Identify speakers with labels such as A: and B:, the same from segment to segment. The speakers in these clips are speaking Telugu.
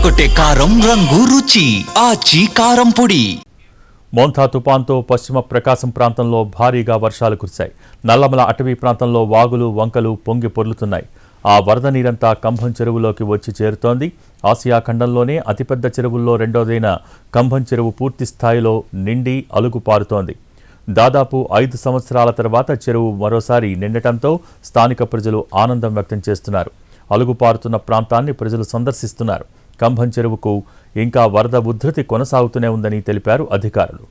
A: అదరగొట్టే కారం రంగు రుచి ఆచి కారం పొడి.
B: మోంతా తుపాన్తో పశ్చిమ ప్రకాశం ప్రాంతంలో భారీగా వర్షాలు కురిశాయి. నల్లమల అటవీ ప్రాంతంలో వాగులు వంకలు పొంగి పొర్లుతున్నాయి. ఆ వరద నీరంతా కంభం చెరువులోకి వచ్చి చేరుతోంది. ఆసియా ఖండంలోనే అతిపెద్ద చెరువుల్లో రెండోదైన కంభం చెరువు పూర్తి స్థాయిలో నిండి అలుగుపారుతోంది. దాదాపు 5 సంవత్సరాల తర్వాత చెరువు మరోసారి నిండటంతో స్థానిక ప్రజలు ఆనందం వ్యక్తం చేస్తున్నారు. అలుగుపారుతున్న ప్రాంతాన్ని ప్రజలు సందర్శిస్తున్నారు. కంభం చెరువుకు ఇంకా వరద ఉధృతి కొనసాగుతూనే ఉందని తెలిపారు అధికారులు.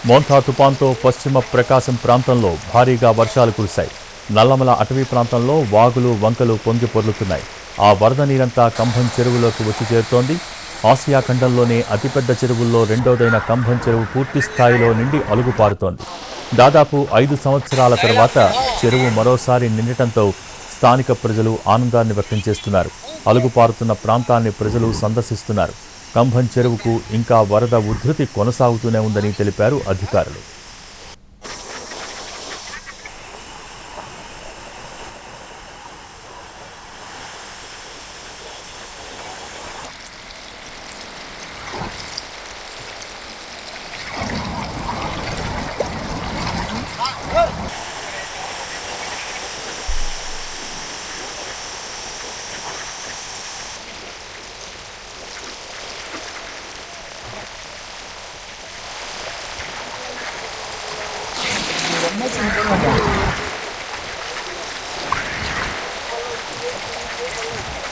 B: మోంతా తుపాన్తో పశ్చిమ ప్రకాశం ప్రాంతంలో భారీగా వర్షాలు కురిశాయి. నల్లమల అటవీ ప్రాంతంలో వాగులు వంకలు పొంగి పొర్లుతున్నాయి. ఆ వరద నీరంతా కంభం చెరువులోకి వచ్చి చేరుతోంది. ఆసియా ఖండంలోనే అతిపెద్ద చెరువుల్లో రెండోదైన కంభం చెరువు పూర్తి స్థాయిలో నిండి అలుగుపారుతోంది. దాదాపు 5 సంవత్సరాల తర్వాత చెరువు మరోసారి నిండటంతో స్థానిక ప్రజలు ఆనందాన్ని వ్యక్తం చేస్తున్నారు. అలుగుపారుతున్న ప్రాంతాన్ని ప్రజలు సందర్శిస్తున్నారు. కంభం చెరువుకు ఇంకా వరద ఉధృతి కొనసాగుతూనే ఉందని తెలిపారు అధికారులు.
C: Masih